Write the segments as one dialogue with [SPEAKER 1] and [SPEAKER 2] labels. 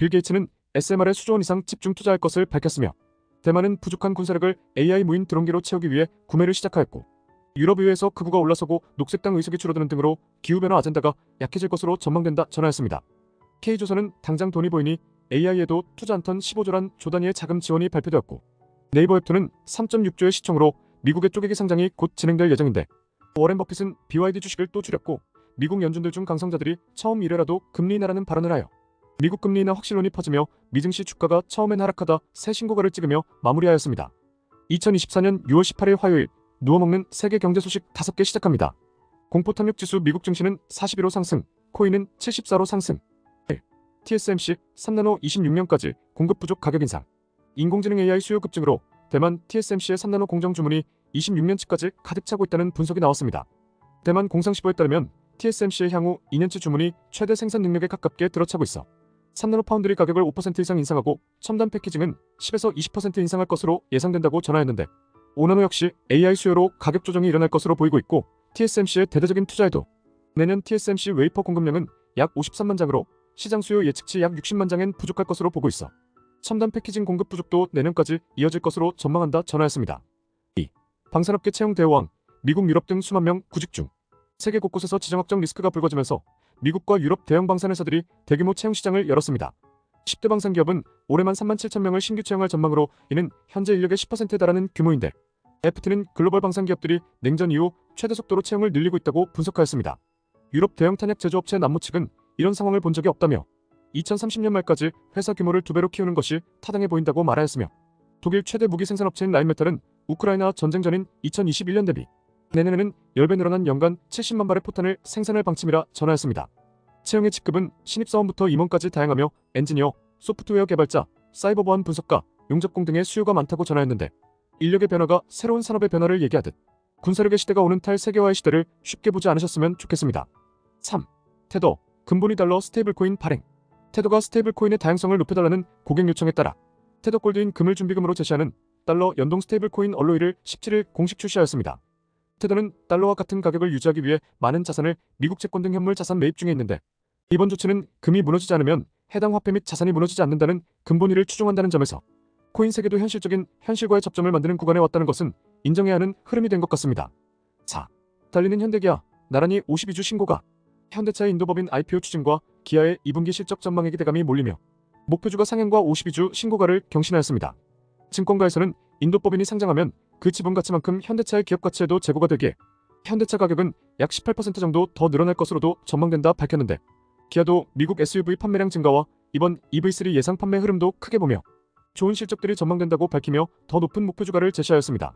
[SPEAKER 1] 빌 게이츠는 SMR에 수조 원 이상 집중 투자할 것을 밝혔으며 대만은 부족한 군사력을 AI 무인 드론기로 채우기 위해 구매를 시작하였고 유럽의회에서 극우가 올라서고 녹색당 의석이 줄어드는 등으로 기후변화 아젠다가 약해질 것으로 전망된다 전하였습니다. K조선은 당장 돈이 보이니 AI에도 투자 한 턴 15조란 조 단위의 자금 지원이 발표되었고 네이버 웹툰은 3.6조의 시총으로 미국의 쪼개기 상장이 곧 진행될 예정인데 워렌 버핏은 BYD 주식을 또 줄였고 미국 연준들 중 강성자들이 처음 이래라도 금리 인하라는 발언을 하여 미국 금리 인하 확실론이 퍼지며 미증시 주가가 처음엔 하락하다 새 신고가를 찍으며 마무리하였습니다. 2024년 6월 18일 화요일 누워먹는 세계 경제 소식 5개 시작합니다. 공포탐욕지수 미국 증시는 41로 상승, 코인은 74로 상승. TSMC 3나노 26년까지 공급 부족 가격 인상. 인공지능 AI 수요 급증으로 대만 TSMC의 3나노 공정 주문이 26년치까지 가득 차고 있다는 분석이 나왔습니다. 대만 공상시보에 따르면 TSMC의 향후 2년치 주문이 최대 생산 능력에 가깝게 들어차고 있어 3나노 파운드리 가격을 5% 이상 인상하고 첨단 패키징은 10에서 20% 인상할 것으로 예상된다고 전하였는데 5나노 역시 AI 수요로 가격 조정이 일어날 것으로 보이고 있고 TSMC의 대대적인 투자에도 내년 TSMC 웨이퍼 공급량은 약 53만 장으로 시장 수요 예측치 약 60만 장엔 부족할 것으로 보고 있어 첨단 패키징 공급 부족도 내년까지 이어질 것으로 전망한다 전하였습니다. 2. 방산업계 채용 대호왕, 미국 유럽 등 수만 명 구직 중. 세계 곳곳에서 지정 확정 리스크가 불거지면서 미국과 유럽 대형 방산회사들이 대규모 채용 시장을 열었습니다. 10대 방산기업은 올해만 3만 7천 명을 신규 채용할 전망으로 이는 현재 인력의 10%에 달하는 규모인데 FT는 글로벌 방산기업들이 냉전 이후 최대 속도로 채용을 늘리고 있다고 분석하였습니다. 유럽 대형 탄약 제조업체 남무 측은 이런 상황을 본 적이 없다며 2030년 말까지 회사 규모를 2배로 키우는 것이 타당해 보인다고 말하였으며 독일 최대 무기 생산업체인 라인메탈은 우크라이나 전쟁 전인 2021년 대비 내년에는 10배 늘어난 연간 70만 발의 포탄을 생산할 방침이라 전하였습니다. 채용의 직급은 신입사원부터 임원까지 다양하며 엔지니어, 소프트웨어 개발자, 사이버 보안 분석가, 용접공 등의 수요가 많다고 전하였는데 인력의 변화가 새로운 산업의 변화를 얘기하듯 군사력의 시대가 오는 탈세계화의 시대를 쉽게 보지 않으셨으면 좋겠습니다. 3. 테더, 근본이 달러 스테이블코인 발행. 테더가 스테이블코인의 다양성을 높여달라는 고객 요청에 따라 테더 골드인 금을 준비금으로 제시하는 달러 연동 스테이블코인 얼로이를 17일 공식 출시하였습니다. 테더는 달러와 같은 가격을 유지하기 위해 많은 자산을 미국 채권 등 현물 자산 매입 중에 있는데 이번 조치는 금이 무너지지 않으면 해당 화폐 및 자산이 무너지지 않는다는 근본이를 추종한다는 점에서 코인 세계도 현실적인 현실과의 접점을 만드는 구간에 왔다는 것은 인정해야 하는 흐름이 된 것 같습니다. 4. 달리는 현대기아, 나란히 52주 신고가. 현대차의 인도법인 IPO 추진과 기아의 2분기 실적 전망액 기대감이 몰리며 목표주가 상향과 52주 신고가를 경신하였습니다. 증권가에서는 인도법인이 상장하면 그 지분 가치만큼 현대차의 기업 가치에도 제고가 되기에 현대차 가격은 약 18% 정도 더 늘어날 것으로도 전망된다 밝혔는데 기아도 미국 SUV 판매량 증가와 이번 EV3 예상 판매 흐름도 크게 보며 좋은 실적들이 전망된다고 밝히며 더 높은 목표주가를 제시하였습니다.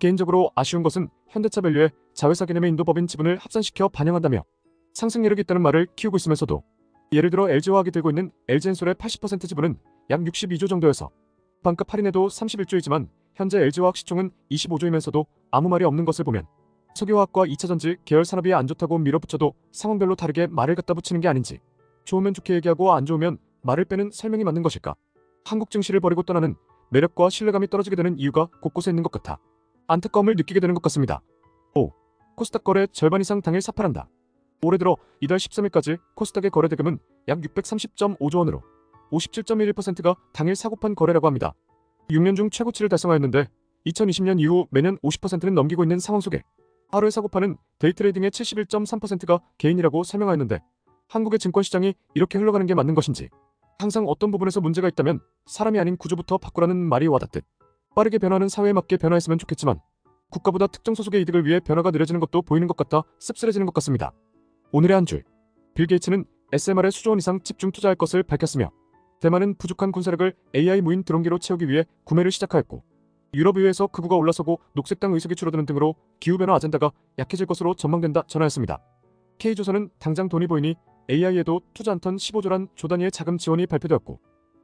[SPEAKER 1] 개인적으로 아쉬운 것은 현대차 밸류에 자회사 개념의 인도법인 지분을 합산시켜 반영한다며 상승 여력이 있다는 말을 키우고 있으면서도 예를 들어 LG화학이 들고 있는 LG엔솔의 80% 지분은 약 62조 정도여서 반값 할인에도 31조이지만 현재 LG화학 시총은 25조이면서도 아무 말이 없는 것을 보면 석유화학과 2차전지 계열 산업이 안 좋다고 밀어붙여도 상황별로 다르게 말을 갖다 붙이는 게 아닌지 좋으면 좋게 얘기하고 안 좋으면 말을 빼는 설명이 맞는 것일까. 한국 증시를 버리고 떠나는 매력과 신뢰감이 떨어지게 되는 이유가 곳곳에 있는 것 같아 안타까움을 느끼게 되는 것 같습니다. 5. 코스닥 거래 절반 이상 당일 사팔한다. 올해 들어 이달 13일까지 코스닥의 거래 대금은 약 630.5조 원으로 57.11%가 당일 사고판 거래라고 합니다. 6년 중 최고치를 달성하였는데 2020년 이후 매년 50%는 넘기고 있는 상황 속에 하루의 사고판은 데이트레이딩의 71.3%가 개인이라고 설명하였는데 한국의 증권시장이 이렇게 흘러가는 게 맞는 것인지 항상 어떤 부분에서 문제가 있다면 사람이 아닌 구조부터 바꾸라는 말이 와닿듯 빠르게 변화하는 사회에 맞게 변화했으면 좋겠지만 국가보다 특정 소속의 이득을 위해 변화가 느려지는 것도 보이는 것 같아 씁쓸해지는 것 같습니다. 오늘의 한 줄. 빌 게이츠는 SMR에 수조 원 이상 집중 투자할 것을 밝혔으며 대만은 부족한 군사력을 AI 무인 드론기로 채우기 위해 구매를 시작하였고 유럽의회에서 극우가 올라서고 녹색당 의석이 줄어드는 등으로 기후변화 아젠다가 약해질 것으로 전망된다 전하였습니다. K조선은 당장 돈이 보이니 AI에도 투자 한 턴 15조란 조 단위의 자금 지원이 발표되었고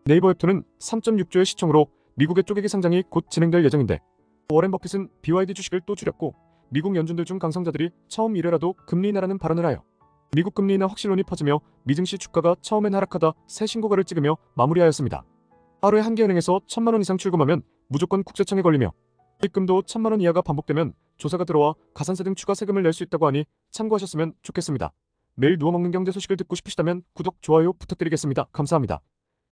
[SPEAKER 1] 네이버 웹툰은 3.6조의 시총으로 미국의 쪼개기 상장이 곧 진행될 예정인데 워렌 버핏은 BYD 주식을 또 줄였고 미국 연준들 중 강성자들이 처음 이래라도 금리 인하라는 발언을 하여 미국 금리 인하 확실론이 퍼지며 미증시 주가가 처음엔 하락하다 새 신고가를 찍으며 마무리하였습니다. 하루에 한 개 은행에서 1,000만 원 이상 출금하면 무조건 국세청에 걸리며 입금도 1,000만 원 이하가 반복되면 조사가 들어와 가산세 등 추가 세금을 낼 수 있다고 하니 참고하셨으면 좋겠습니다. 매일 누워먹는 경제 소식을 듣고 싶으시다면 구독, 좋아요 부탁드리겠습니다. 감사합니다.